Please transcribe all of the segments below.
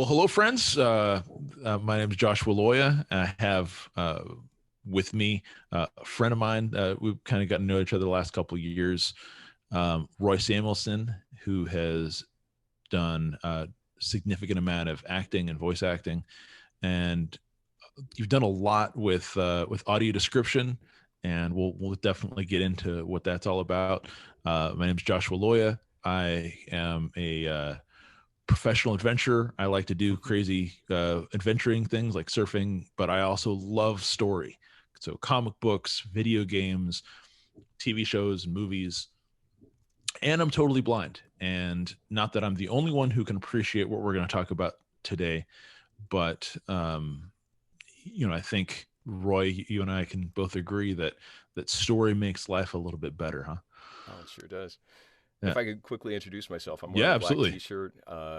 Well, hello, friends. My name is Joshua Loya. I have with me a friend of mine. We've kind of gotten to know each other the last couple of years. Roy Samuelson, who has done a significant amount of acting and voice acting, and you've done a lot with audio description, and we'll definitely get into what that's all about. My name is Joshua Loya. I am a professional adventurer. I like to do crazy adventuring things like surfing, but I also love story. So comic books, video games, TV shows, and movies. And I'm totally blind. And not that I'm the only one who can appreciate what we're going to talk about today, but I think Roy, you and I can both agree that story makes life a little bit better, huh? Oh, it sure does. Yeah. If I could quickly introduce myself, I'm Yeah, wearing a black absolutely. T-shirt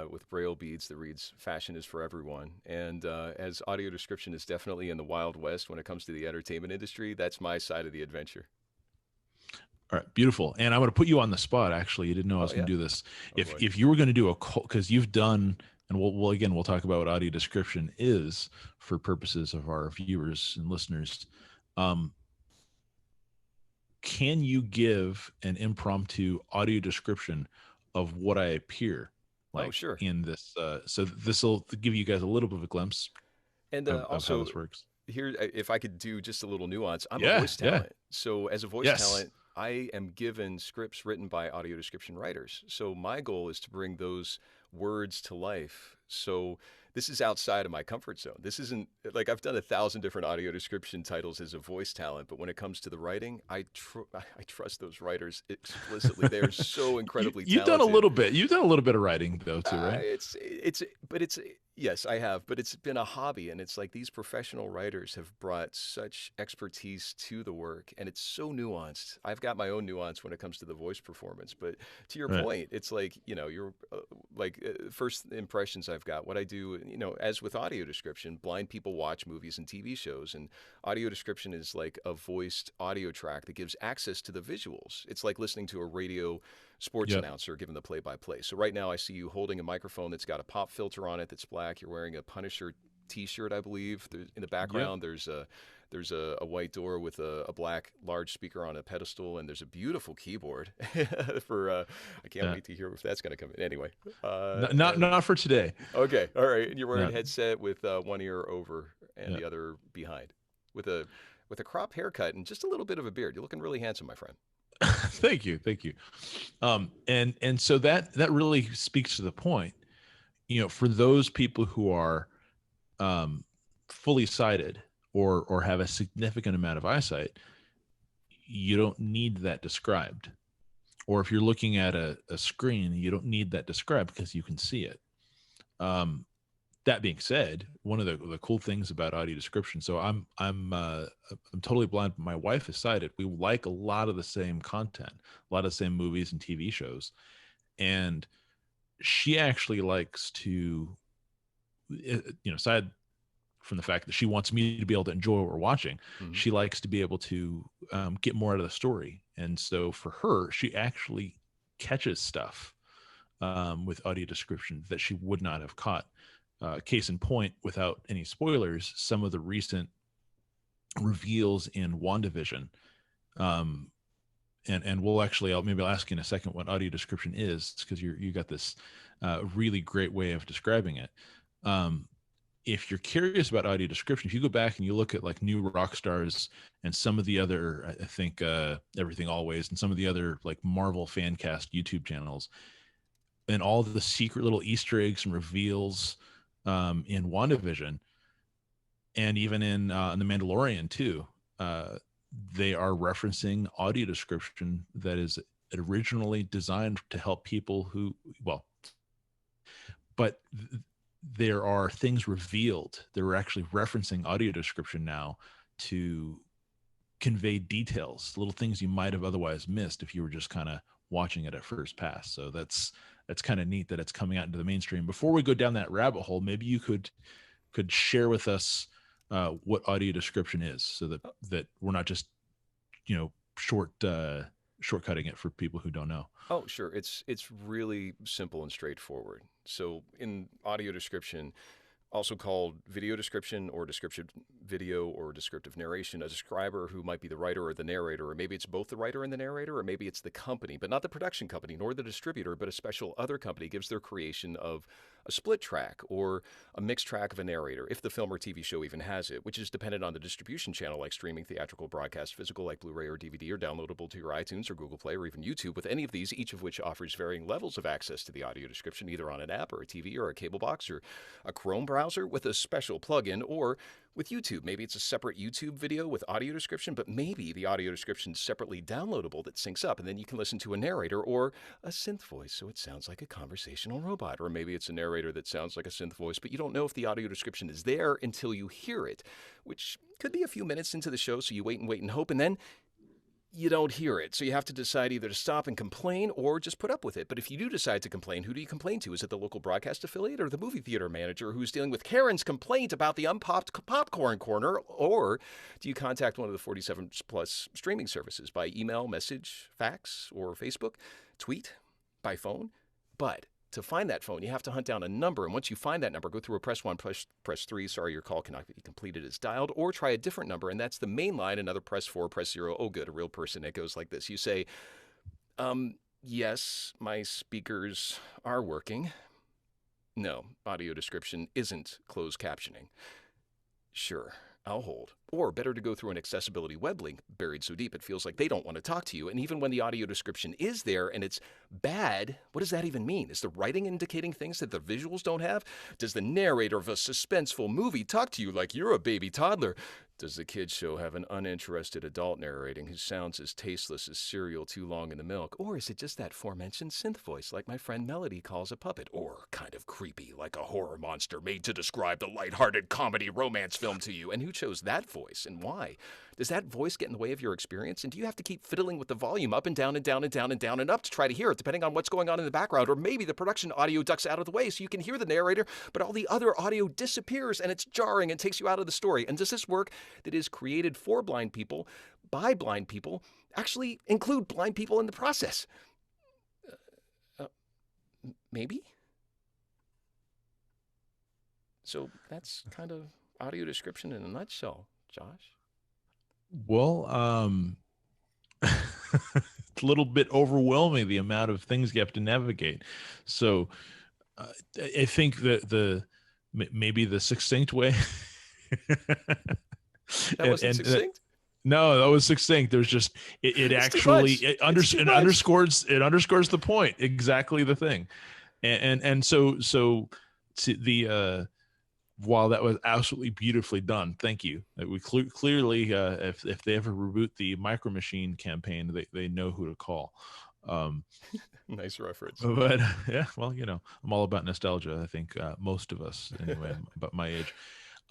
with braille beads that reads "Fashion is for everyone." And as audio description is definitely in the Wild West when it comes to the entertainment industry, that's my side of the adventure. All right, beautiful. And I'm going to put you on the spot. Actually, you didn't know I Oh was going yeah. to do this. Oh If boy. you were going to do a because you've done, and we'll talk about what audio description is for purposes of our viewers and listeners. Can you give an impromptu audio description of what I appear Oh like sure. in this? So this will give you guys a little bit of a glimpse And of how also this works. here, if I could do just a little nuance, I'm a Yeah, voice yeah, talent. So as a voice yes. talent, I am given scripts written by audio description writers. So my goal is to bring those words to life. So this is outside of my comfort zone. This isn't like I've done 1,000 different audio description titles as a voice talent, but when it comes to the writing, I trust those writers explicitly. They are so incredibly You've done a talented. little bit. You've done a little bit of writing though too, right? But it's yes, I have, but it's been a hobby, and it's like these professional writers have brought such expertise to the work, and it's so nuanced. I've got my own nuance when it comes to the voice performance, but to your Right. point, it's like you're first impressions I've got. What I do, as with audio description, blind people watch movies and TV shows, and audio description is like a voiced audio track that gives access to the visuals. It's like listening to a radio sports Yep. announcer giving the play-by-play. So right now I see you holding a microphone that's got a pop filter on it that's black. You're wearing a Punisher T-shirt, I believe. In the Yep. background, there's a white door with a black large speaker on a pedestal, and there's a beautiful keyboard for. I can't Yeah. wait to hear if that's going to come in. Anyway, and Not for today. okay, all right. And you're wearing No. a headset with one ear over and Yeah. the other behind, with a crop haircut and just a little bit of a beard. You're looking really handsome, my friend. Thank you. Thank you. And so that really speaks to the point. For those people who are fully sighted or have a significant amount of eyesight, you don't need that described. Or if you're looking at a screen, you don't need that described because you can see it. That being said, one of the cool things about audio description, so I'm totally blind, but my wife is sighted. We like a lot of the same content, a lot of the same movies and TV shows, and she actually likes to, aside from the fact that she wants me to be able to enjoy what we're watching, Mm-hmm. she likes to be able to get more out of the story, and so for her, she actually catches stuff with audio description that she would not have caught. Case in point, without any spoilers, some of the recent reveals in WandaVision, and we'll actually, I'll ask you in a second what audio description is, because you got this really great way of describing it. If you're curious about audio description, if you go back and you look at like New Rock Stars and some of the other, I think Everything Always, and some of the other like Marvel fan cast YouTube channels, and all the secret little Easter eggs and reveals in WandaVision, and even in The Mandalorian too, they are referencing audio description that is originally designed to help people who, but there are things revealed. They're actually referencing audio description now to convey details, little things you might have otherwise missed if you were just kind of watching it at first pass. So that's kind of neat that it's coming out into the mainstream. Before we go down that rabbit hole, maybe you could share with us what audio description is, so that we're not just short shortcutting it for people who don't know. Oh, sure. It's really simple and straightforward. So in audio description, also called video description or descriptive video or descriptive narration, a describer who might be the writer or the narrator, or maybe it's both the writer and the narrator, or maybe it's the company, but not the production company nor the distributor, but a special other company gives their creation of a split track or a mixed track of a narrator, if the film or TV show even has it, which is dependent on the distribution channel like streaming, theatrical, broadcast, physical like Blu-ray or DVD, or downloadable to your iTunes or Google Play or even YouTube, with any of these, each of which offers varying levels of access to the audio description, either on an app or a TV or a cable box or a Chrome browser with a special plugin, or with YouTube. Maybe it's a separate YouTube video with audio description, but maybe the audio description is separately downloadable that syncs up, and then you can listen to a narrator or a synth voice so it sounds like a conversational robot. Or maybe it's a narrator that sounds like a synth voice, but you don't know if the audio description is there until you hear it, which could be a few minutes into the show, so you wait and hope, and then you don't hear it. So you have to decide either to stop and complain or just put up with it. But if you do decide to complain, who do you complain to? Is it the local broadcast affiliate or the movie theater manager who's dealing with Karen's complaint about the unpopped popcorn corner? Or do you contact one of the 47 plus streaming services by email, message, fax, or Facebook, tweet, by phone? But to find that phone, you have to hunt down a number. And once you find that number, go through a press 1, press 3. Sorry, your call cannot be completed as dialed. Or try a different number, and that's the main line. Another press 4, press 0. Oh, good, a real person. It goes like this. You say, yes, my speakers are working. No, audio description isn't closed captioning. Sure, I'll hold. Or better to go through an accessibility web link buried so deep it feels like they don't want to talk to you. And even when the audio description is there and it's bad, what does that even mean? Is the writing indicating things that the visuals don't have? Does the narrator of a suspenseful movie talk to you like you're a baby toddler? Does the kids show have an uninterested adult narrating who sounds as tasteless as cereal too long in the milk? Or is it just that aforementioned synth voice like my friend Melody calls a puppet? Or kind of creepy like a horror monster made to describe the lighthearted comedy romance film to you? And who chose that voice and why? Does that voice get in the way of your experience? And do you have to keep fiddling with the volume up and down and down and down and down and up to try to hear it, depending on what's going on in the background? Or maybe the production audio ducks out of the way so you can hear the narrator, but all the other audio disappears and it's jarring and takes you out of the story. And does this work that is created for blind people, by blind people, actually include blind people in the process? Maybe? So that's kind of audio description in a nutshell, Josh. Well, it's a little bit overwhelming, the amount of things you have to navigate. So I think that maybe the succinct way. That wasn't succinct? No, that was succinct. There's just it actually underscores the point, exactly the thing, and so the while that was absolutely beautifully done, thank you. We clearly, if they ever reboot the Micro Machine campaign, they know who to call. Nice reference. But yeah, well, I'm all about nostalgia. I think most of us, anyway, about my age.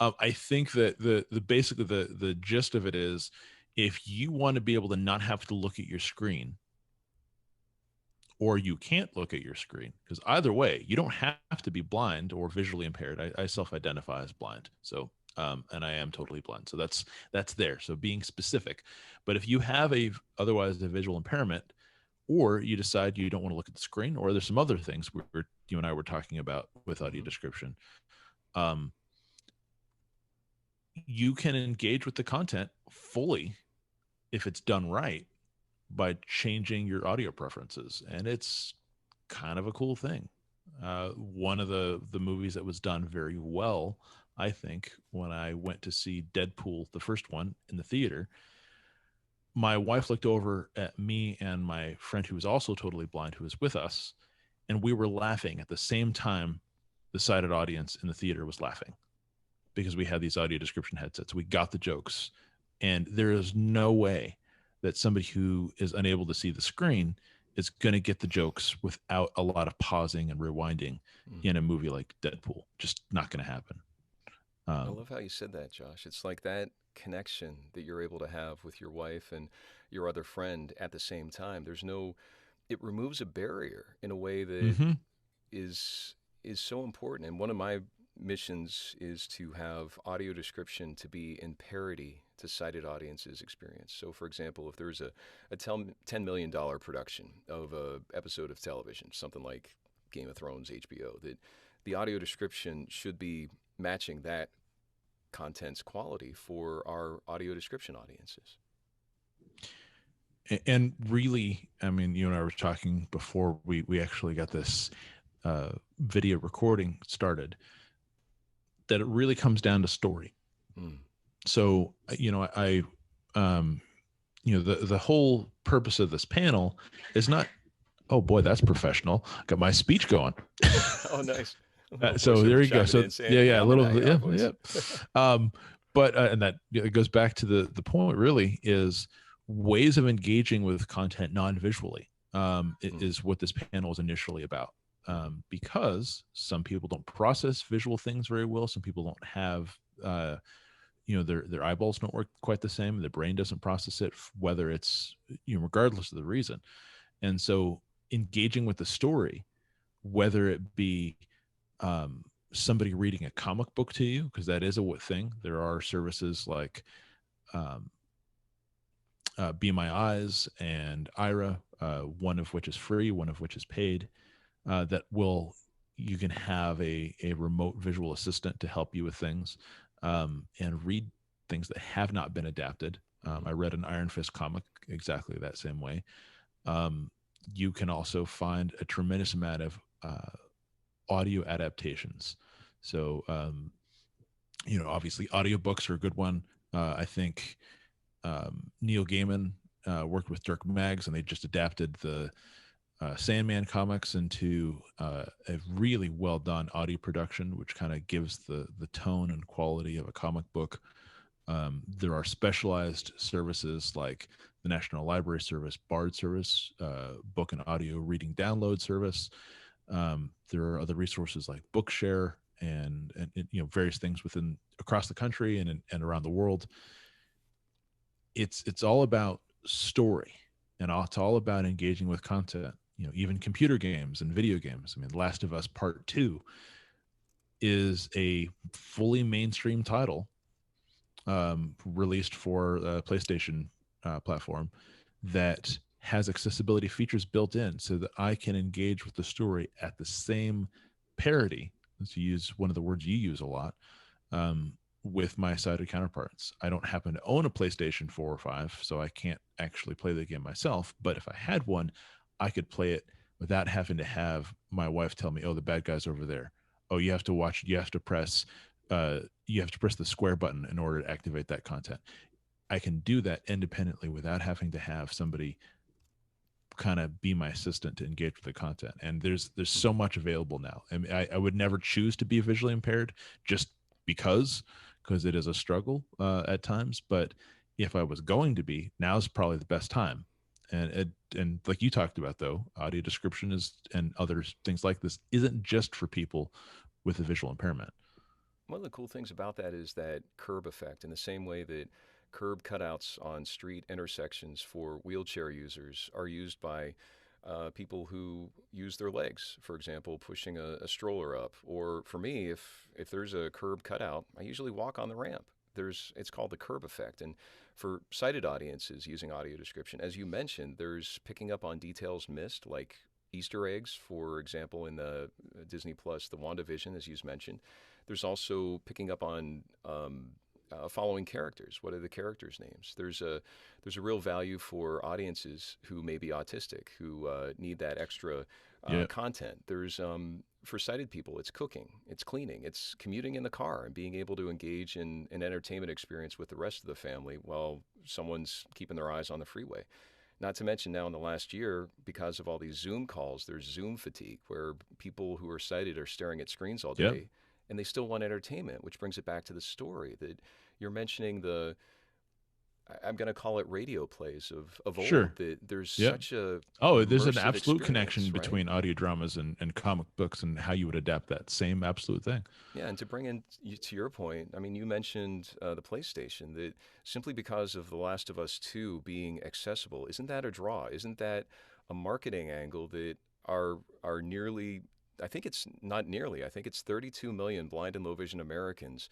I think that basically the gist of it is, if you want to be able to not have to look at your screen, or you can't look at your screen, because either way, you don't have to be blind or visually impaired. I self-identify as blind, so and I am totally blind, so that's there. So being specific, but if you have otherwise a visual impairment, or you decide you don't want to look at the screen, or there's some other things you and I were talking about with audio description, you can engage with the content fully if it's done right by changing your audio preferences, and it's kind of a cool thing. One of the movies that was done very well, I think, when I went to see Deadpool, the first one, in the theater, my wife looked over at me and my friend who was also totally blind, who was with us, and we were laughing at the same time the sighted audience in the theater was laughing, because we had these audio description headsets. We got the jokes, and there is no way that somebody who is unable to see the screen is going to get the jokes without a lot of pausing and rewinding in a movie like Deadpool. Just not going to happen. I love how you said that, Josh. It's like that connection that you're able to have with your wife and your other friend at the same time. It removes a barrier in a way that is so important. And one of my missions is to have audio description to be in parity to sighted audiences' experience. So, for example, if there's a $10 million production of a episode of television, something like Game of Thrones, HBO, that the audio description should be matching that content's quality for our audio description audiences. And really, I mean, you and I were talking before we actually got this video recording started, that it really comes down to story. Mm. So, the whole purpose of this panel is not, oh boy, that's professional. Got my speech going. Oh, nice. So there you go. So yeah, a little, yeah. But and that it goes back to the point really is ways of engaging with content non-visually is what this panel is initially about. Because some people don't process visual things very well. Some people don't have, their eyeballs don't work quite the same. Their brain doesn't process it, whether it's, regardless of the reason. And so engaging with the story, whether it be somebody reading a comic book to you, because that is a thing. There are services like Be My Eyes and Ira, one of which is free, one of which is paid, you can have a remote visual assistant to help you with things and read things that have not been adapted. I read an Iron Fist comic exactly that same way. You can also find a tremendous amount of audio adaptations. So, obviously audiobooks are a good one. I think Neil Gaiman worked with Dirk Maggs, and they just adapted the Sandman comics into a really well done audio production, which kind of gives the tone and quality of a comic book. There are specialized services like the National Library Service, Bard Service, book and audio reading download service. There are other resources like Bookshare and various things across the country and around the world. It's all about story, and it's all about engaging with content. Even computer games and video games. I mean, Last of Us Part 2 is a fully mainstream title released for a PlayStation platform that has accessibility features built in so that I can engage with the story at the same parity, to use one of the words you use a lot, with my sighted counterparts. I don't happen to own a PlayStation 4 or 5, so I can't actually play the game myself. But if I had one, I could play it without having to have my wife tell me, oh, the bad guy's over there. Oh, you have to press the square button in order to activate that content. I can do that independently without having to have somebody kind of be my assistant to engage with the content. And there's so much available now. I mean, I would never choose to be visually impaired just because it is a struggle at times. But if I was going to be, now's probably the best time. And like you talked about, though, audio description and other things like this isn't just for people with a visual impairment. One of the cool things about that is that curb effect. In the same way that curb cutouts on street intersections for wheelchair users are used by people who use their legs, for example, pushing a stroller up. Or for me, if there's a curb cutout, I usually walk on the ramp. It's called the curb effect. And for sighted audiences using audio description, as you mentioned, there's picking up on details missed, like Easter eggs, for example, in the Disney Plus, the WandaVision, as you mentioned. There's also picking up on following characters. What are the characters' names? There's a real value for audiences who may be autistic, who need that extra content. There's for sighted people, it's cooking, it's cleaning, it's commuting in the car and being able to engage in an entertainment experience with the rest of the family while someone's keeping their eyes on the freeway. Not to mention now in the last year, because of all these Zoom calls, there's Zoom fatigue, where people who are sighted are staring at screens all day. Yep. And they still want entertainment, which brings it back to the story that you're mentioning. I'm going to call it radio plays of old. Sure. That there's Yep. such a there's an immersive absolute connection experience, right? between audio dramas and comic books and how you would adapt that same absolute thing. Yeah, and to bring in to your point, I mean, you mentioned the PlayStation, that simply because of The Last of Us 2 being accessible, isn't that a draw? Isn't that a marketing angle that our nearly I think it's not nearly, I think it's 32 million blind and low vision Americans.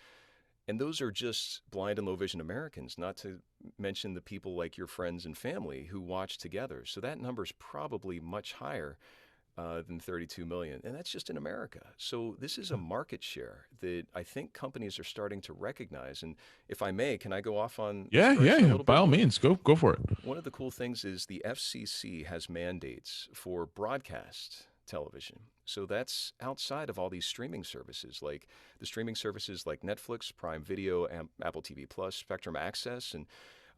And those are just blind and low vision Americans, not to mention the people like your friends and family who watch together. So that number is probably much higher than 32 million. And that's just in America. So this is a market share that I think companies are starting to recognize. And if I may, can I go off on this Yeah, direction a yeah. little By bit all more? means, go for it. One of the cool things is the FCC has mandates for broadcast television. So that's outside of all these streaming services, like the streaming services like Netflix, Prime Video, Apple TV Plus, Spectrum Access, and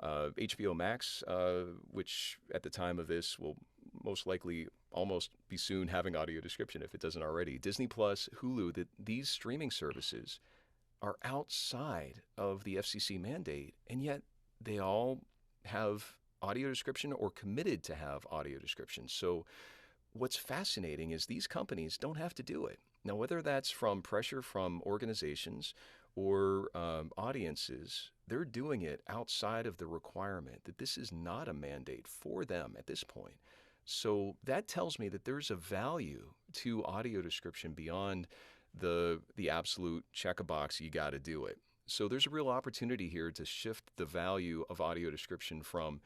HBO Max, which at the time of this will most likely almost be soon having audio description if it doesn't already. Disney Plus, Hulu, these streaming services are outside of the FCC mandate, and yet they all have audio description or committed to have audio description. So what's fascinating is these companies don't have to do it. Now, whether that's from pressure from organizations or audiences, they're doing it outside of the requirement, that this is not a mandate for them at this point. So that tells me that there's a value to audio description beyond the absolute check a box, you got to do it. So there's a real opportunity here to shift the value of audio description from,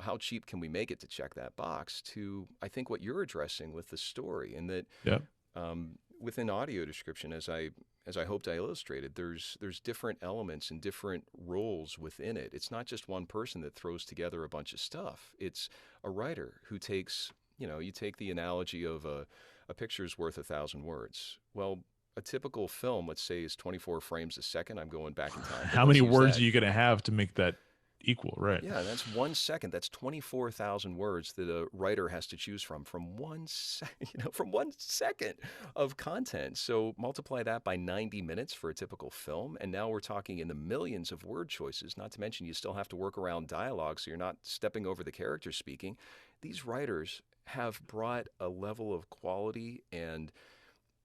how cheap can we make it to check that box, to I think what you're addressing with the story, and that Yeah. within audio description, as I hoped I illustrated, there's different elements and different roles within it. It's not just one person that throws together a bunch of stuff. It's a writer who takes, you take the analogy of a picture's worth 1,000 words. Well, a typical film, let's say, is 24 frames a second. I'm going back in time. How many words are you going to have to make that equal, right? Yeah, that's 1 second. That's 24,000 words that a writer has to choose from 1 from 1 second of content. So multiply that by 90 minutes for a typical film, and now we're talking in the millions of word choices. Not to mention, you still have to work around dialogue, so you're not stepping over the character speaking. These writers have brought a level of quality and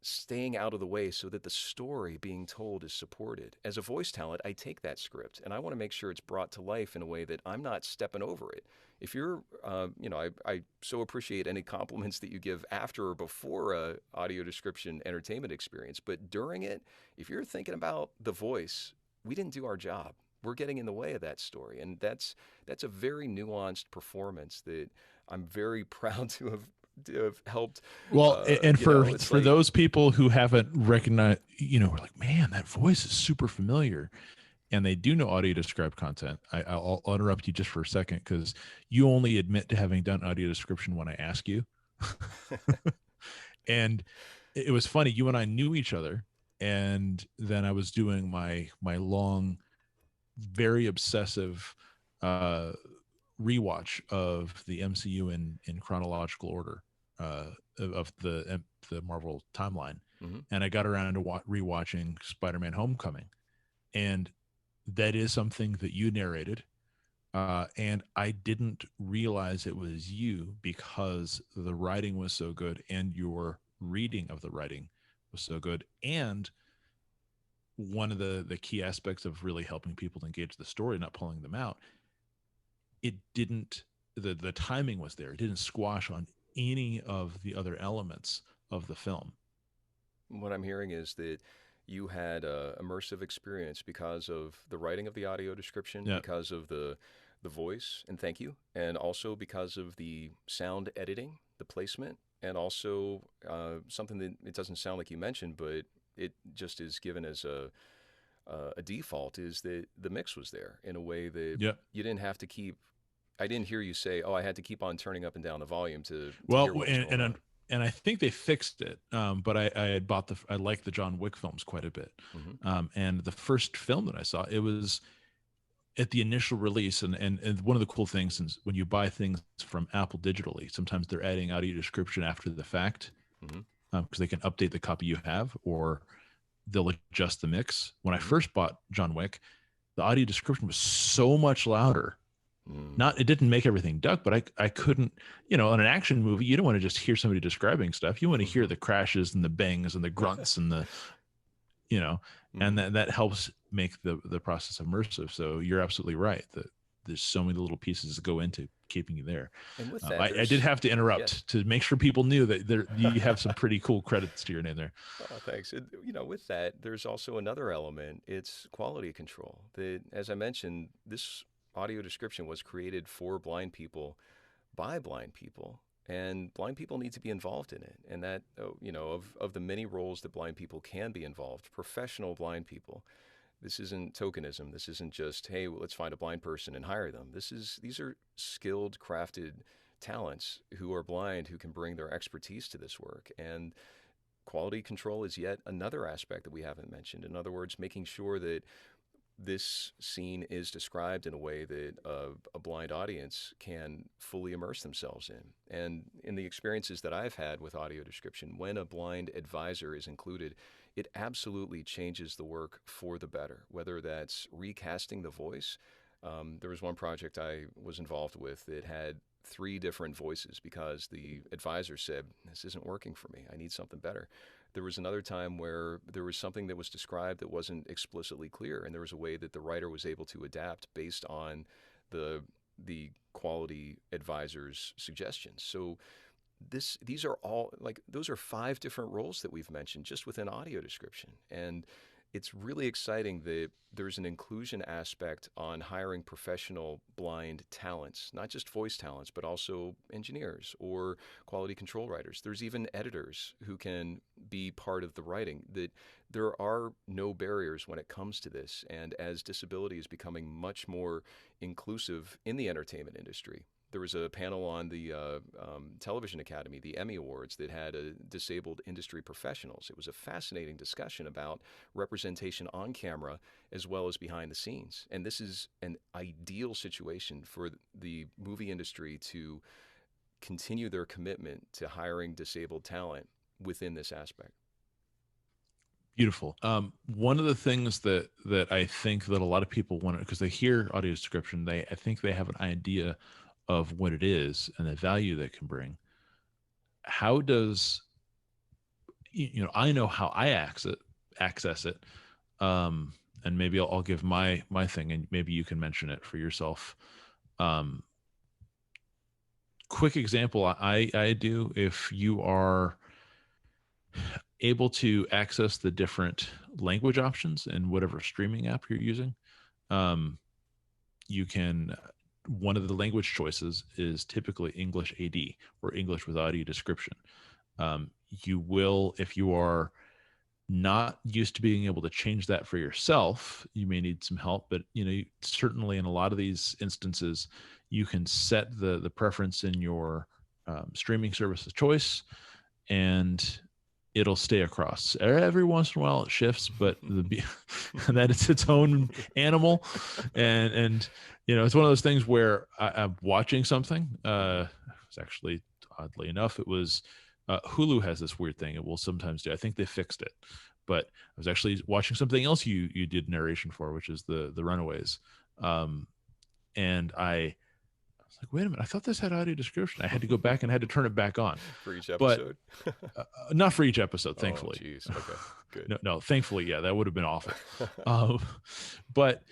staying out of the way so that the story being told is supported. As a voice talent, I take that script and I want to make sure it's brought to life in a way that I'm not stepping over it. If you're, I so appreciate any compliments that you give after or before a audio description entertainment experience, but during it, if you're thinking about the voice, we didn't do our job. We're getting in the way of that story, and that's a very nuanced performance that I'm very proud to have helped. Well, and for Like, those people who haven't recognized, we're like, man, that voice is super familiar, and they do know audio described content. I'll interrupt you just for a second, because you only admit to having done audio description when I ask you. And it was funny. You and I knew each other, and then I was doing my long, very obsessive rewatch of the MCU in chronological order of the Marvel timeline. Mm-hmm. And I got around to rewatching Spider-Man Homecoming, and that is something that you narrated, and I didn't realize it was you because the writing was so good and your reading of the writing was so good. And one of the key aspects of really helping people to engage the story, not pulling them out, it didn't, the timing was there. It didn't squash on any of the other elements of the film. What I'm hearing is that you had a immersive experience because of the writing of the audio description, Yeah. because of the voice, and thank you, and also because of the sound editing, the placement, and also something that it doesn't sound like you mentioned, but it just is given as a default, is that the mix was there in a way that Yep. you didn't have to keep. I didn't hear you say, "Oh, I had to keep on turning up and down the volume to hear what was going on." And I think they fixed it. But I had bought I like the John Wick films quite a bit. Mm-hmm. And the first film that I saw, it was at the initial release. And one of the cool things is when you buy things from Apple digitally, sometimes they're adding audio description after the fact, because they can update the copy you have, or they'll adjust the mix. When I first bought John Wick, the audio description was so much louder. It didn't make everything duck, but I couldn't, in an action movie, you don't want to just hear somebody describing stuff. You want to hear the crashes and the bangs and the grunts and the, and that helps make the process immersive. So you're absolutely right that there's so many little pieces that go into keeping you there. And with that, I did have to yes. interrupt to make sure people knew that you have some pretty cool credits to your name there. Oh, thanks. With that, there's also another element. It's quality control. That, as I mentioned, this audio description was created for blind people by blind people, and blind people need to be involved in it. And that, of the many roles that blind people can be involved, professional blind people. This isn't tokenism. This isn't just, hey, well, let's find a blind person and hire them. These are skilled, crafted talents who are blind who can bring their expertise to this work. And quality control is yet another aspect that we haven't mentioned. In other words, making sure that this scene is described in a way that a blind audience can fully immerse themselves in. And in the experiences that I've had with audio description, when a blind advisor is included, it absolutely changes the work for the better, whether that's recasting the voice. There was one project I was involved with that had 3 different voices because the advisor said, this isn't working for me. I need something better. There was another time where there was something that was described that wasn't explicitly clear, and there was a way that the writer was able to adapt based on the quality advisor's suggestions. So these are all, like, those are 5 different roles that we've mentioned just within audio description. And it's really exciting that there's an inclusion aspect on hiring professional blind talents, not just voice talents, but also engineers or quality control writers. There's even editors who can be part of the writing. That there are no barriers when it comes to this. And as disability is becoming much more inclusive in the entertainment industry, there was a panel on the Television Academy, the Emmy Awards, that had disabled industry professionals. It was a fascinating discussion about representation on camera as well as behind the scenes. And this is an ideal situation for the movie industry to continue their commitment to hiring disabled talent within this aspect. Beautiful. One of the things that I think that a lot of people want, because they hear audio description, I think they have an idea of what it is and the value that it can bring. How does, I know how I access it. And maybe I'll give my thing, and maybe you can mention it for yourself. Quick example I do, if you are able to access the different language options in whatever streaming app you're using, you can, one of the language choices is typically English AD or English with audio description. You will, if you are not used to being able to change that for yourself, you may need some help, but certainly in a lot of these instances, you can set the preference in your streaming service of choice, and it'll stay across. Every once in a while it shifts, but that it's its own animal. And it's one of those things where I'm watching something. It's actually, oddly enough, it was Hulu has this weird thing. It will sometimes do. I think they fixed it, but I was actually watching something else you did narration for, which is the Runaways. And I was like, wait a minute, I thought this had audio description. I had to go back and had to turn it back on for each episode. But not for each episode, thankfully. Oh, geez. Okay, good. No, thankfully, yeah, that would have been awful. But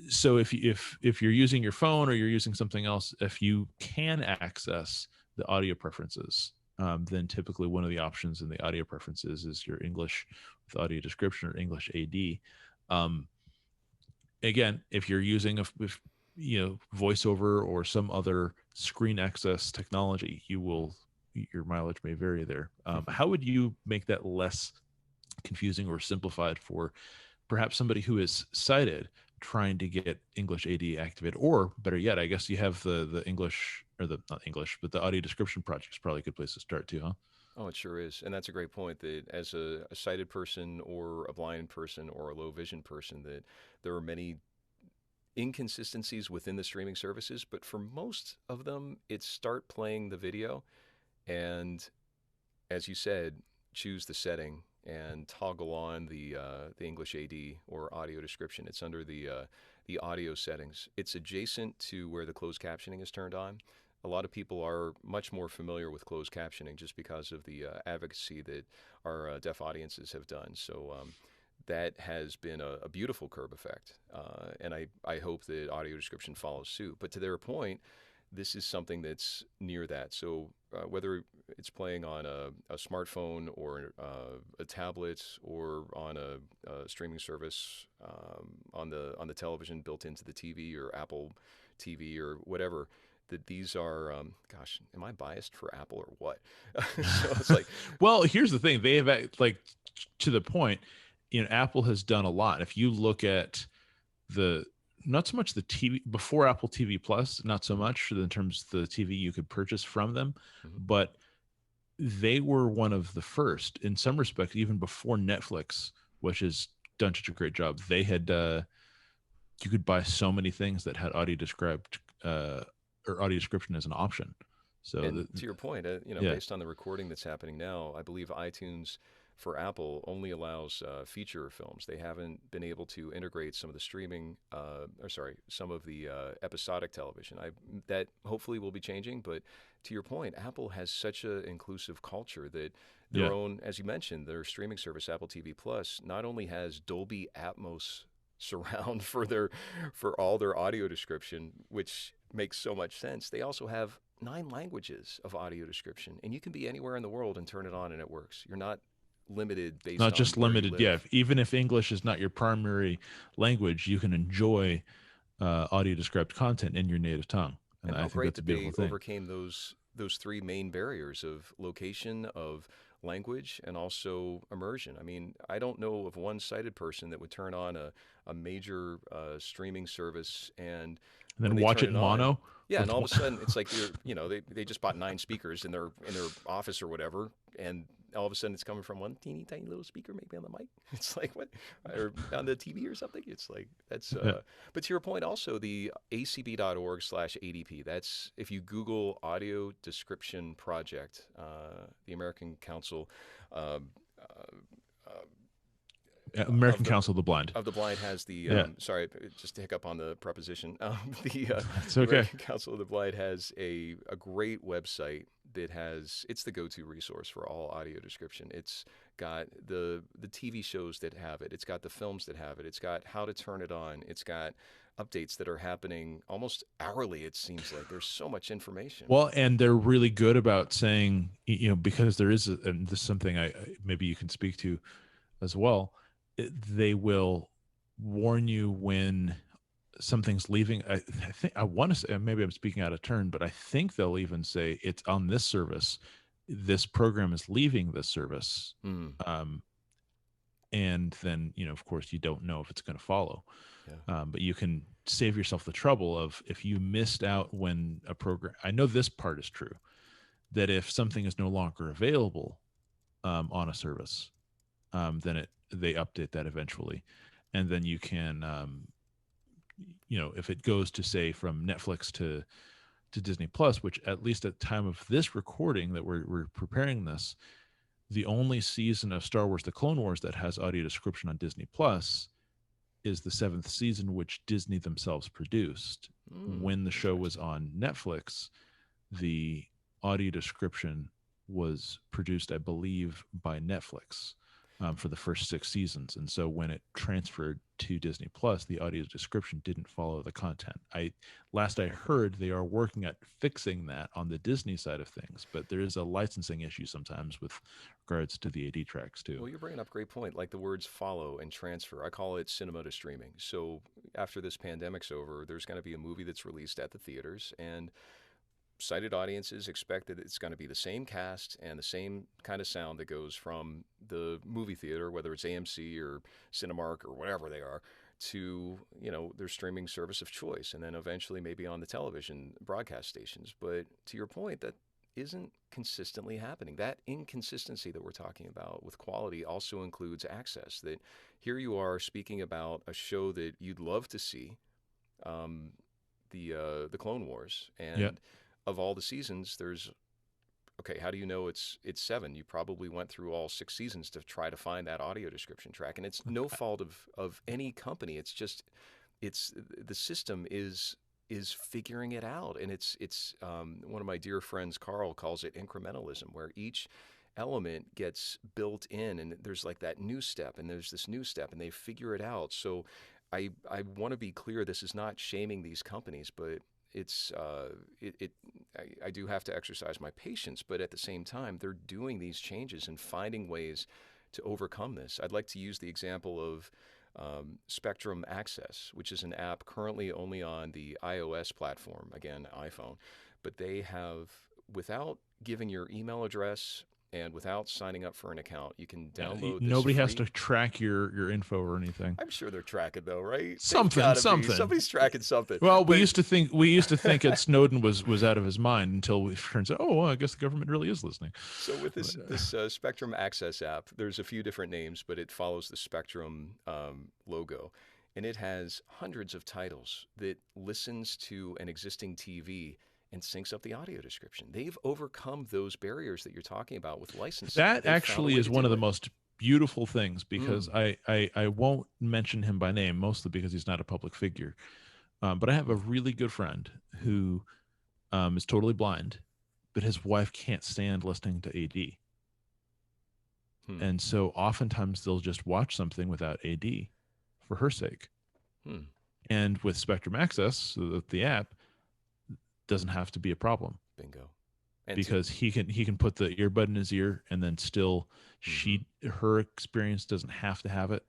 so if you're using your phone or you're using something else, if you can access the audio preferences, then typically one of the options in the audio preferences is your English with audio description or English AD. Again, if you're using voiceover or some other screen access technology, your mileage may vary there. How would you make that less confusing or simplified for perhaps somebody who is sighted trying to get English AD activated? Or better yet, I guess you have the English, or not English, but the audio description project is probably a good place to start too, huh? Oh, it sure is. And that's a great point, that as a sighted person or a blind person or a low vision person, that there are many inconsistencies within the streaming services, but for most of them, it's start playing the video and, as you said, choose the setting and toggle on the English AD or audio description. It's under the audio settings. It's adjacent to where the closed captioning is turned on. A lot of people are much more familiar with closed captioning just because of the advocacy that our deaf audiences have done. So that has been a beautiful curb effect. And I hope that audio description follows suit. But to their point, this is something that's near that. So whether it's playing on a smartphone or a tablet or on a streaming service on the television built into the TV or Apple TV or whatever, that these are gosh, am I biased for Apple or what? So it's like, Well, here's the thing. They have like, to the point, Apple has done a lot. If you look at the, not so much the TV before Apple TV Plus, not so much in terms of the TV you could purchase from them, but they were one of the first in some respects, even before Netflix, which has done such a great job. They had you could buy so many things that had audio described or audio description as an option. So and to your point, based on the recording that's happening now, I believe iTunes for Apple only allows feature films. They haven't been able to integrate some of the streaming, some of the episodic television. That hopefully will be changing. But to your point, Apple has such an inclusive culture that their own, as you mentioned, their streaming service, Apple TV Plus, not only has Dolby Atmos surround for all their audio description, which makes so much sense. They also have 9 languages of audio description, and you can be anywhere in the world and turn it on and it works. You're not limited based not on just where limited. you live. Yeah, even if English is not your primary language, you can enjoy audio described content in your native tongue, and And I how think great that's a that beautiful they thing. overcame those 3 main barriers of location, of language, and also immersion. I mean, I don't know of one sighted person that would turn on a major streaming service, and And when then they watch turn it it in on, mono yeah, and with all of one. a sudden it's like they just bought 9 speakers in their office or whatever, and all of a sudden it's coming from one teeny tiny little speaker maybe on the mic. It's like, what, or on the TV or something. It's like, that's Yeah. but to your point, also the acb.org/ADP. That's, if you Google audio description project, the American Council uh, American of the Council of the Blind. of the Blind has the Yeah, sorry, just to hiccup on the preposition. it's The okay. American Council of the Blind has a great website that it's the go-to resource for all audio description. It's got the TV shows that have it. It's got the films that have it. It's got how to turn it on. It's got updates that are happening almost hourly. It seems like there's so much information. Well, and they're really good about saying, because there is, and this is something maybe you can speak to as well. They will warn you when something's leaving. I think I want to say, maybe I'm speaking out of turn, but I think they'll even say it's on this service. This program is leaving this service. Mm, And then, of course, you don't know if it's going to follow. yeah. But you can save yourself the trouble of, if you missed out when a program, I know this part is true, that if something is no longer available on a service, then they update that eventually. And then you can, if it goes to, say, from Netflix to Disney Plus, which at least at the time of this recording that we're preparing this, the only season of Star Wars: The Clone Wars that has audio description on Disney Plus is the 7th season, which Disney themselves produced. When the show was on Netflix, the audio description was produced, I believe, by Netflix for the first 6 seasons. And so when it transferred to Disney Plus, the audio description didn't follow the content. Last I heard, they are working at fixing that on the Disney side of things, but there is a licensing issue sometimes with regards to the AD tracks too. Well, you're bringing up a great point, like the words follow and transfer. I call it cinema to streaming. So after this pandemic's over, there's going to be a movie that's released at the theaters, and sighted audiences expect that it's going to be the same cast and the same kind of sound that goes from the movie theater, whether it's AMC or Cinemark or whatever they are, to their streaming service of choice, and then eventually maybe on the television broadcast stations. But to your point, that isn't consistently happening. That inconsistency that we're talking about with quality also includes access. That here you are speaking about a show that you'd love to see, the Clone Wars, and Yeah. of all the seasons, there's, okay, how do you know it's 7? You probably went through all 6 seasons to try to find that audio description track, and it's no fault of any company. It's just, it's the system is figuring it out, and it's one of my dear friends, Carl, calls it incrementalism, where each element gets built in, and there's like that new step, and there's this new step, and they figure it out. So I want to be clear, this is not shaming these companies, but it's I do have to exercise my patience, but at the same time, they're doing these changes and finding ways to overcome this. I'd like to use the example of Spectrum Access, which is an app currently only on the iOS platform, again, iPhone, but they have, without giving your email address and without signing up for an account, you can download this Nobody has free. to track your info or anything. I'm sure they're tracking though, right? They've Something, gotta be. something. Somebody's tracking something. Well, we But used to think that Snowden was out of his mind until it turns out, oh, well, I guess the government really is listening. so with this Spectrum Access app, there's a few different names, but it follows the Spectrum logo, and it has hundreds of titles that listens to an existing TV and syncs up the audio description. They've overcome those barriers that you're talking about with licensing. That They've found a actually way is to one do of the it. most beautiful things, because Mm. I won't mention him by name, mostly because he's not a public figure. But I have a really good friend who is totally blind, but his wife can't stand listening to AD. Hmm. And so oftentimes they'll just watch something without AD for her sake. Hmm. And with Spectrum Access, the app, doesn't have to be a problem, Bingo. And because he can put the earbud in his ear, and then still her experience doesn't have to have it,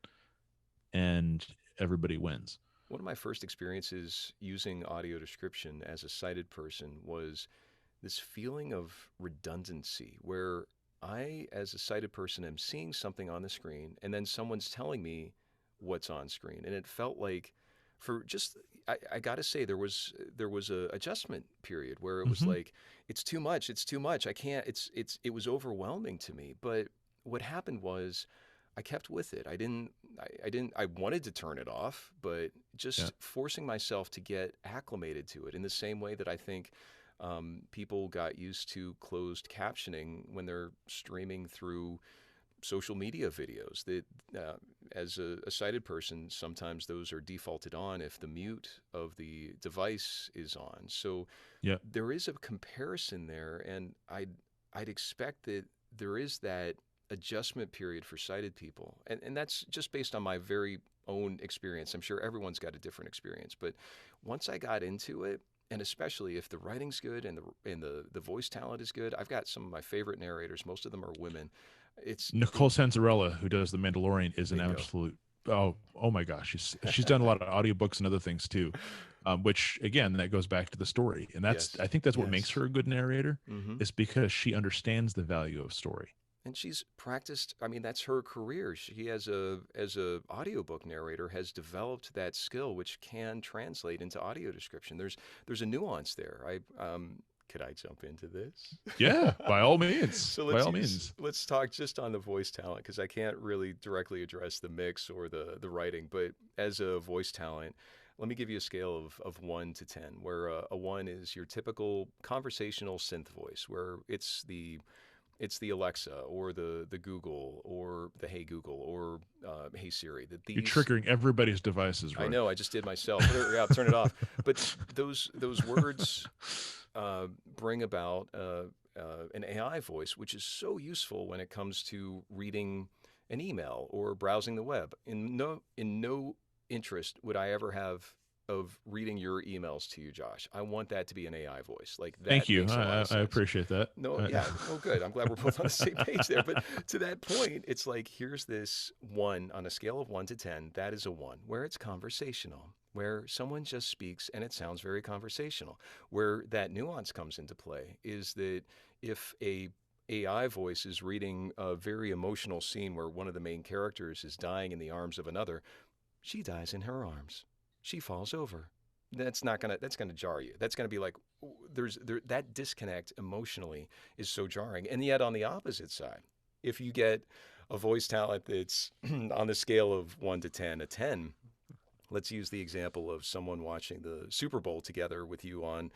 and everybody wins. one of my first experiences using audio description as a sighted person was this feeling of redundancy where I, as a sighted person, am seeing something on the screen and then someone's telling me what's on screen. And it felt like, for just, I got to say, there was a adjustment period where it was Mm-hmm. like, it's too much. I can't, it was overwhelming to me. But what happened was I kept with it. I wanted to turn it off, but Yeah. just forcing myself to get acclimated to it in the same way that I think people got used to closed captioning when they're streaming through social media videos. That as a sighted person, sometimes those are defaulted on if the mute of the device is on. So Yeah. there is a comparison there, and I'd expect that there is that adjustment period for sighted people, and that's just based on my very own experience. I'm sure everyone's got a different experience, but once I got into it, and especially if the writing's good and the voice talent is good, I've got some of my favorite narrators. Most of them are women. It's Nicole Sanzarella, who does The Mandalorian, is an bingo. absolute, oh my gosh, she's done a lot of audiobooks and other things too, which again, that goes back to the story, and Yes, I think that's what makes yes. her a good narrator, Hmm. is because she understands the value of story. And she's practiced. I mean, that's her career. She, as a audiobook narrator, has developed that skill, which can translate into audio description. There's a nuance there. Could I jump into this? Yeah, by all means, So by all means. let's talk just on the voice talent, because I can't really directly address the mix or the writing. But as a voice talent, let me give you a scale of 1 to 10, where a 1 is your typical conversational synth voice, where it's the Alexa or the Google or the Hey Google or Hey Siri. That You're these, triggering everybody's devices, I Roy. know, I just did myself. Turn it off. But those words bring about an AI voice, which is so useful when it comes to reading an email or browsing the web. In no interest would I ever have of reading your emails to you, Josh. I want that to be an AI voice. Like, Thank that you. makes a lot of I sense. appreciate that. No, yeah, well, good. I'm glad we're both on the same page there. But to that point, it's like, here's this 1 on a scale of 1 to 10. That is a 1, where it's conversational, where someone just speaks and it sounds very conversational. Where that nuance comes into play is that if a AI voice is reading a very emotional scene where one of the main characters is dying in the arms of another, she dies in her arms. She falls over. That's gonna jar you. That's gonna be like, that disconnect emotionally is so jarring. And yet on the opposite side, if you get a voice talent that's on the scale of 1 to 10, a 10, let's use the example of someone watching the Super Bowl together with you on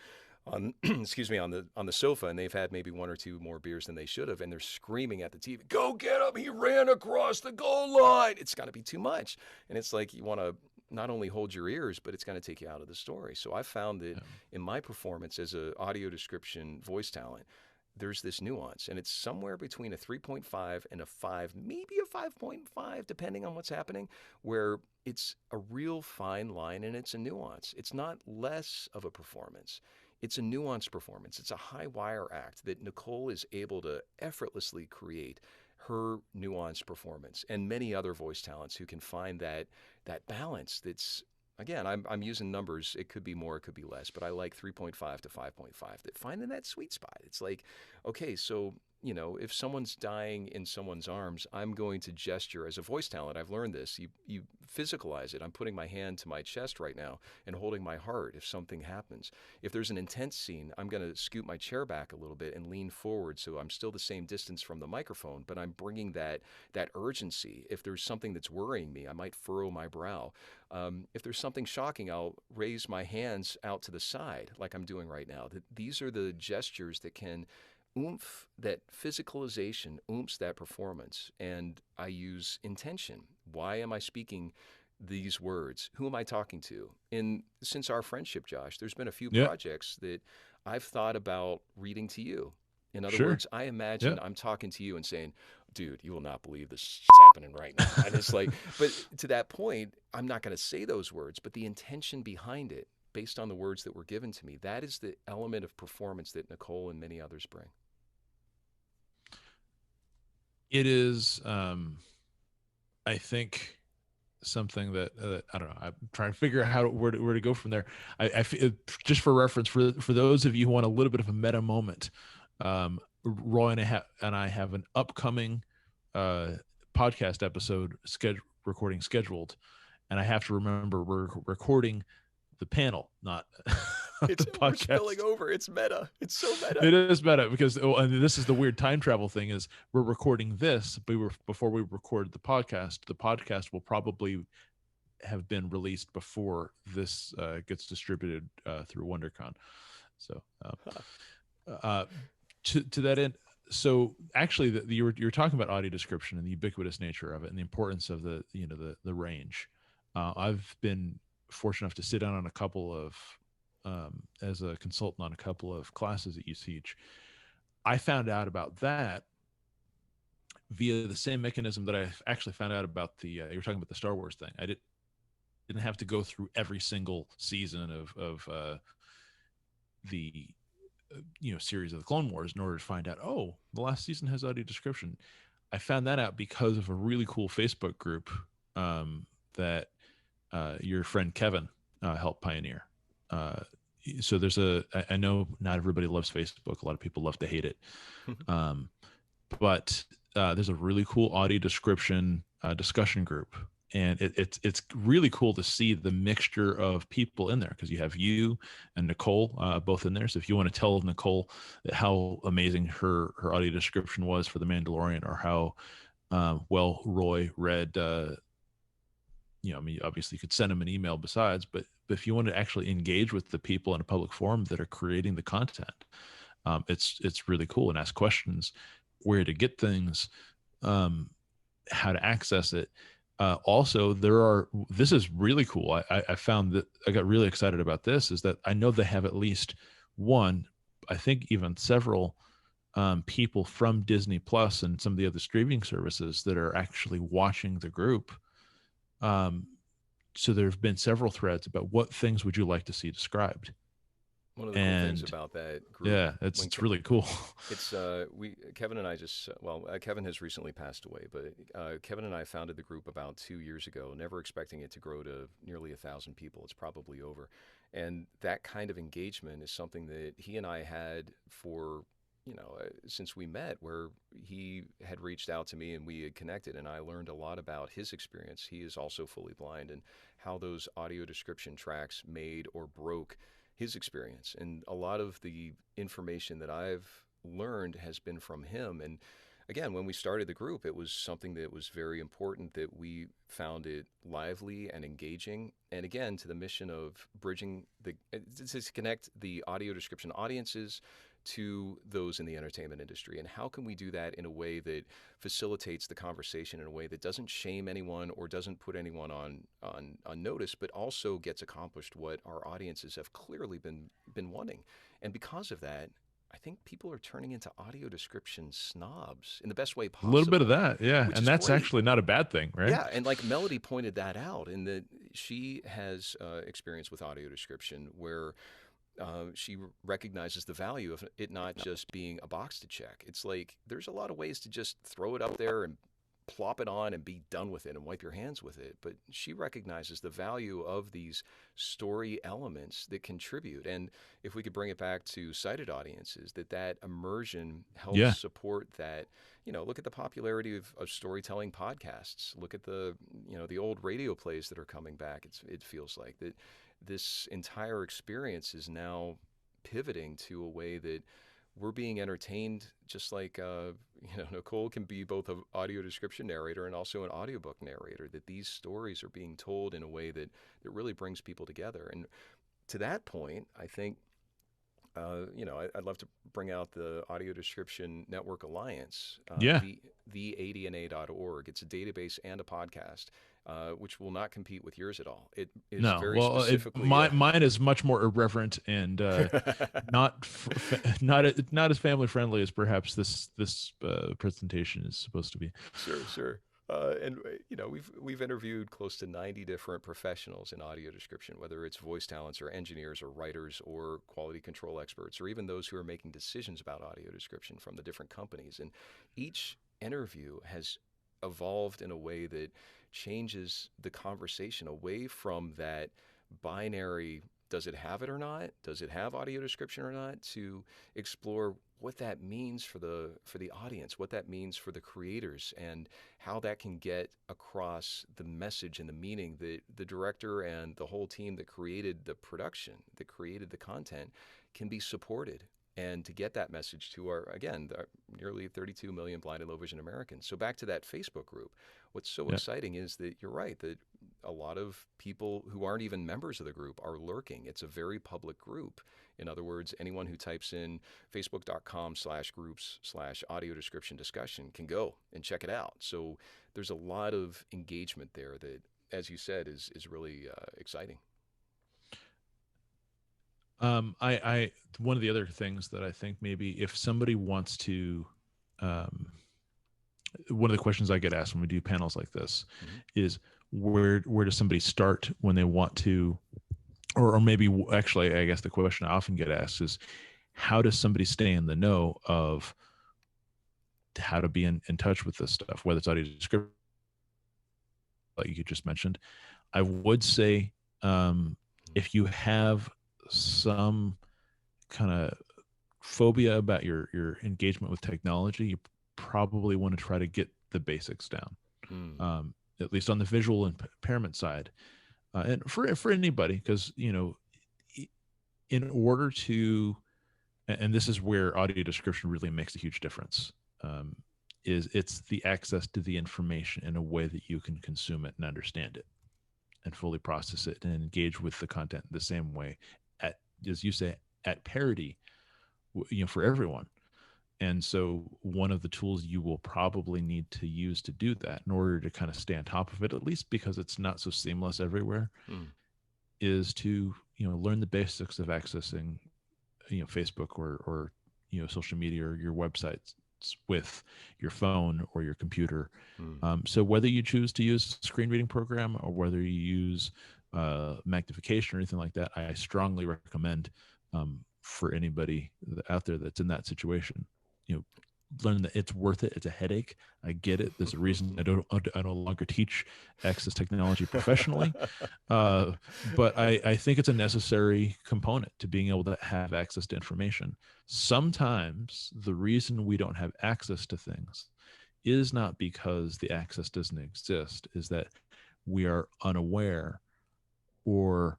excuse me, on the sofa, and they've had maybe one or two more beers than they should have, and they're screaming at the TV, "Go get him! He ran across the goal line!" It's got to be too much, and it's like you want to not only hold your ears, but it's going to take you out of the story. So I found that Yeah. in my performance as an audio description voice talent, there's this nuance, and it's somewhere between a 3.5 and a 5, maybe a 5.5, depending on what's happening, where it's a real fine line and it's a nuance. It's not less of a performance. It's a nuanced performance. It's a high wire act that Nicole is able to effortlessly create her nuanced performance, and many other voice talents who can find that balance that's, again, I'm using numbers. It could be more, it could be less, but I like 3.5 to 5.5. That finding that sweet spot. It's like, okay, so if someone's dying in someone's arms, I'm going to gesture as a voice talent. I've learned this. You physicalize it. I'm putting my hand to my chest right now and holding my heart if something happens. If there's an intense scene, I'm going to scoot my chair back a little bit and lean forward so I'm still the same distance from the microphone, but I'm bringing that urgency. If there's something that's worrying me, I might furrow my brow. If there's something shocking, I'll raise my hands out to the side like I'm doing right now. These are the gestures that can oomph that physicalization, oomphs that performance. And I use intention. Why am I speaking these words? Who am I talking to? And since our friendship, Josh, there's been a few Yeah. projects that I've thought about reading to you. In other Sure. words, I Yeah. imagine I'm talking to you and saying, dude, you will not believe this is happening right now. And it's like, but to that point, I'm not going to say those words, but the intention behind it, based on the words that were given to me, that is the element of performance that Nicole and many others bring. It is, I think, something that I don't know. I'm trying to figure out where to go from there. Just for reference, for those of you who want a little bit of a meta moment, Roy and I have an upcoming podcast episode recording scheduled, and I have to remember we're recording the panel, not the We're spilling podcast. over. It's meta. It's so meta. It is meta because and this is the weird time travel thing is we're recording this, but before we record the podcast. The podcast will probably have been released before this gets distributed through WonderCon. So uh, to that end, so actually, you're talking about audio description and the ubiquitous nature of it, and the importance of the range. I've been fortunate enough to sit down on a couple of as a consultant on a couple of classes that you teach. I found out about that via the same mechanism that I actually found out about the you were talking about the Star Wars thing. I didn't have to go through every single season of the series of the Clone Wars in order to find out, oh, the last season has audio description. I found that out because of a really cool Facebook group that your friend Kevin helped pioneer. So I know not everybody loves Facebook. A lot of people love to hate it. But there's a really cool audio description discussion group. And it's really cool to see the mixture of people in there, because you have you and Nicole both in there. So if you want to tell Nicole how amazing her audio description was for The Mandalorian, or how well Roy read, I mean, obviously you could send him an email besides, but if you want to actually engage with the people in a public forum that are creating the content, it's really cool, and ask questions, where to get things, how to access it. Also, this is really cool. I found that I got really excited about this, is that I know they have at least one, I think even several people from Disney Plus and some of the other streaming services that are actually watching the group. So there have been several threads about what things would you like to see described. One of the cool things about that group, yeah, it's really cool. It's Kevin and I Kevin has recently passed away, but Kevin and I founded the group about 2 years ago, never expecting it to grow to nearly 1,000 people. It's probably over, and that kind of engagement is something that he and I had for since we met, where he had reached out to me and we had connected, and I learned a lot about his experience. He is also fully blind, and how those audio description tracks made or broke his experience. And a lot of the information that I've learned has been from him. And again, when we started the group, it was something that was very important, that we found it lively and engaging. And again, to the mission of bridging to connect the audio description audiences to those in the entertainment industry. And how can we do that in a way that facilitates the conversation, in a way that doesn't shame anyone or doesn't put anyone on notice, but also gets accomplished what our audiences have clearly been wanting. And because of that, I think people are turning into audio description snobs in the best way A little bit of possible, that, yeah, which and is that's great. actually not a bad thing, right? Yeah, and like Melody pointed that out in that she has experience with audio description where she recognizes the value of it not just being a box to check. It's like there's a lot of ways to just throw it up there and plop it on and be done with it and wipe your hands with it. But she recognizes the value of these story elements that contribute. And if we could bring it back to sighted audiences, that immersion helps Yeah, support that. Look at the popularity of storytelling podcasts. Look at the old radio plays that are coming back. It feels like that this entire experience is now pivoting to a way that we're being entertained, just like Nicole can be both an audio description narrator and also an audiobook narrator, that these stories are being told in a way that really brings people together. And to that point, I think I'd love to bring out the Audio Description Network Alliance, yeah. the ADNA.org. It's a database and a podcast, which will not compete with yours at all. It is No, very well, specifically. mine is much more irreverent and not as family friendly as perhaps this presentation is supposed to be. Sure, sure. And we've interviewed close to 90 different professionals in audio description, whether it's voice talents or engineers or writers or quality control experts, or even those who are making decisions about audio description from the different companies. And each interview has evolved in a way that changes the conversation away from that binary, does it have it or not? Does it have audio description or not? To explore what that means for the audience, what that means for the creators, and how that can get across the message and the meaning that the director and the whole team that created the production, that created the content, can be supported. And to get that message to our nearly 32 million blind and low vision Americans. So back to that Facebook group, what's so Yeah, exciting is that you're right, that a lot of people who aren't even members of the group are lurking. It's a very public group. In other words, anyone who types in facebook.com/groups/audio description discussion can go and check it out. So there's a lot of engagement there that, as you said, is really exciting. I one of the other things that I think maybe if somebody wants to, um, one of the questions I get asked when we do panels like this Mm-hmm. is where does somebody start when they want to, or maybe actually I guess the question I often get asked is how does somebody stay in the know of how to be in touch with this stuff, whether it's audio description like you just mentioned. I would say if you have some kind of phobia about your engagement with technology, you probably want to try to get the basics down, Mm. at least on the visual impairment side, and for anybody, because in order to, and this is where audio description really makes a huge difference. Is it's the access to the information in a way that you can consume it and understand it and fully process it and engage with the content the same way at, as you say, at parity, for everyone. And so one of the tools you will probably need to use to do that in order to kind of stay on top of it, at least because it's not so seamless everywhere, Mm. is to, learn the basics of accessing, Facebook or social media or your websites with your phone or your computer. Mm. So whether you choose to use a screen reading program or whether you use magnification or anything like that, I strongly recommend for anybody out there that's in that situation, learn that it's worth it. It's a headache. I get it. There's a reason I no longer teach access technology professionally, but I think it's a necessary component to being able to have access to information. Sometimes the reason we don't have access to things is not because the access doesn't exist, is that we are unaware or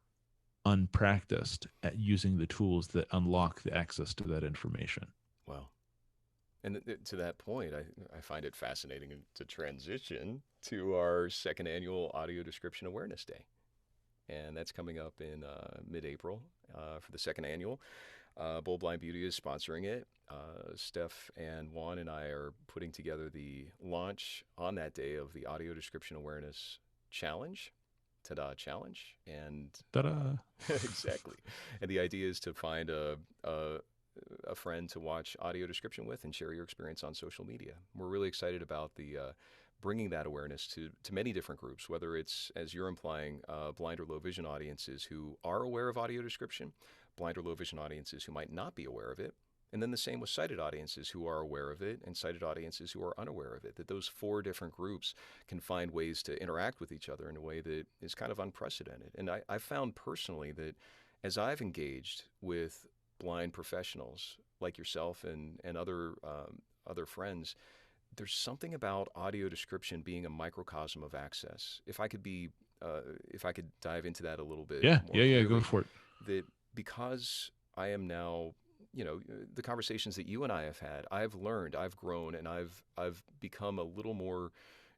unpracticed at using the tools that unlock the access to that information. Wow. And to that point, I find it fascinating to transition to our second annual Audio Description Awareness Day. And that's coming up in mid-April for the second annual. Bold Blind Beauty is sponsoring it. Steph and Juan and I are putting together the launch on that day of the Audio Description Awareness Challenge. Ta-da, challenge. And Ta-da. exactly. And the idea is to find a a friend to watch audio description with and share your experience on social media. We're really excited about the bringing that awareness to many different groups, whether it's, as you're implying, blind or low vision audiences who are aware of audio description, blind or low vision audiences who might not be aware of it, and then the same with sighted audiences who are aware of it and sighted audiences who are unaware of it, that those four different groups can find ways to interact with each other in a way that is kind of unprecedented. And I found personally that as I've engaged with blind professionals like yourself and other friends, there's something about audio description being a microcosm of access. If I could dive into that a little bit Yeah, more yeah, yeah. Go clearly, for it. that because I am now, the conversations that you and I have had, I've learned, I've grown, and I've become a little more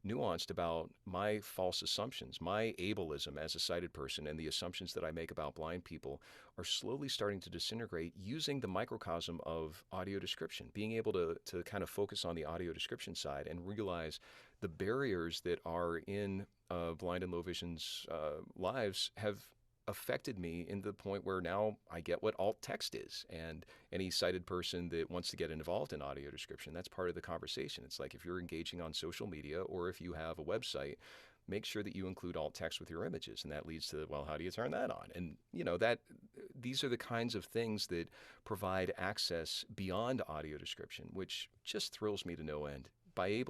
nuanced about my false assumptions. My ableism as a sighted person and the assumptions that I make about blind people are slowly starting to disintegrate using the microcosm of audio description, being able to kind of focus on the audio description side and realize the barriers that are in blind and low vision's lives have affected me in the point where now I get what alt text is. And any sighted person that wants to get involved in audio description, that's part of the conversation. It's like if you're engaging on social media or if you have a website, make sure that you include alt text with your images. And that leads to, well, how do you turn that on? And that these are the kinds of things that provide access beyond audio description, which just thrills me to no end. By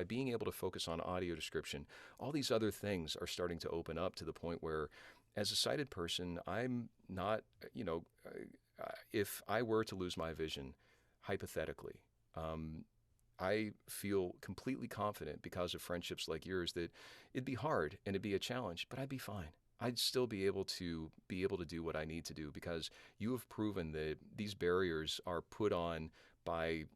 being able to focus on audio description, all these other things are starting to open up to the point where, as a sighted person, I'm not, if I were to lose my vision, hypothetically, I feel completely confident because of friendships like yours that it'd be hard and it'd be a challenge, but I'd be fine. I'd still be able to do what I need to do because you have proven that these barriers are put on by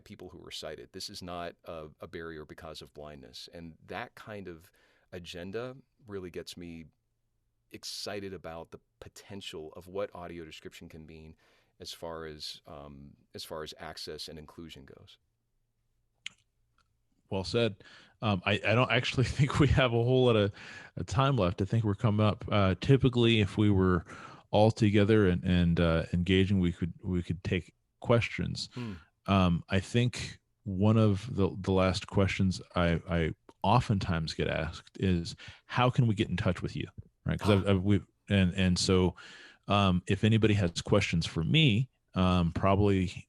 people who are sighted. This is not a barrier because of blindness, and that kind of agenda really gets me excited about the potential of what audio description can mean as far as access and inclusion goes. Well said. I don't actually think we have a whole lot of time left. I think we're coming up. Typically, if we were all together and engaging, we could take questions. I think one of the last questions I oftentimes get asked is, how can we get in touch with you? Right? Because so if anybody has questions for me, probably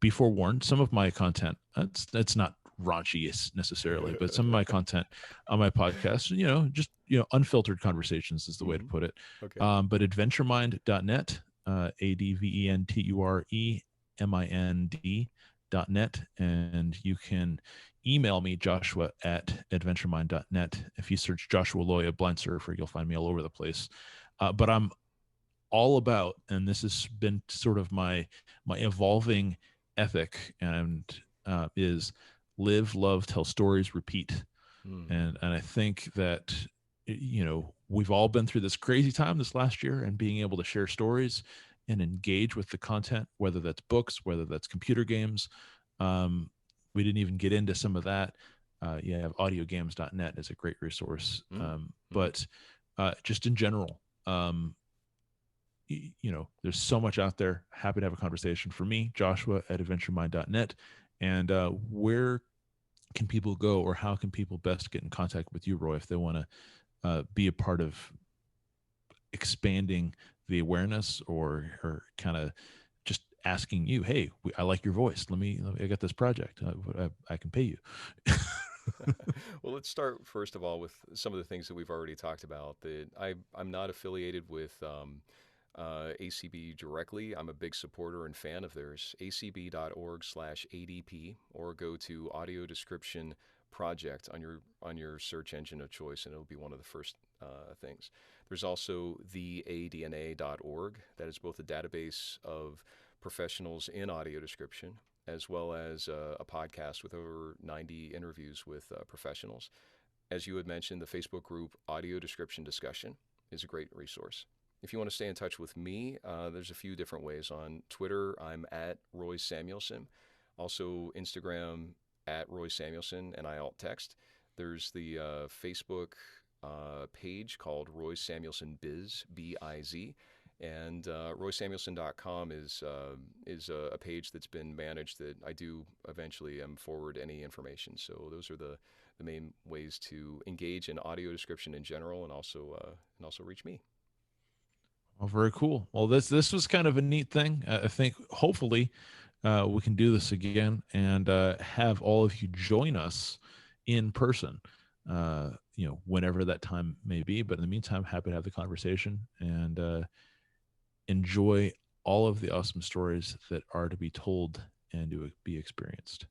be forewarned. Some of my content, that's not raunchy necessarily, but some of my content on my podcast, just unfiltered conversations is the way to put it. Okay. But adventuremind.net, adventuremind.net, and you can email me, Joshua at adventuremind.net. If you search Joshua Loya Blind Surfer, you'll find me all over the place. But I'm all about, and this has been sort of my evolving ethic, and is live, love, tell stories, repeat. And I think that we've all been through this crazy time this last year, and being able to share stories and engage with the content, whether that's books, whether that's computer games. We didn't even get into some of that. Audiogames.net is a great resource. But just in general, there's so much out there. Happy to have a conversation. For me, Joshua at adventuremind.net. And where can people go, or how can people best get in contact with you, Roy, if they want to be a part of expanding the awareness, or kind of just asking you, hey, I like your voice. I got this project. I can pay you. Well, let's start first of all with some of the things that we've already talked about. That I'm not affiliated with ACB directly. I'm a big supporter and fan of theirs. acb.org/ADP, or go to Audio Description Project on your search engine of choice, and it'll be one of the first things. There's also theadna.org. That is both a database of professionals in audio description, as well as a podcast with over 90 interviews with professionals. As you had mentioned, the Facebook group Audio Description Discussion is a great resource. If you want to stay in touch with me, there's a few different ways. On Twitter, I'm at Roy Samuelson. Also, Instagram at Roy Samuelson, and I alt text. There's the Facebook page called Roy Samuelson Biz, B-I-Z. And roysamuelson.com is a page that's been managed that I do eventually forward any information. So those are the main ways to engage in audio description in general, and also reach me. Well, very cool. Well, this was kind of a neat thing. I think hopefully we can do this again and have all of you join us in person. Whenever that time may be. But in the meantime, happy to have the conversation and enjoy all of the awesome stories that are to be told and to be experienced.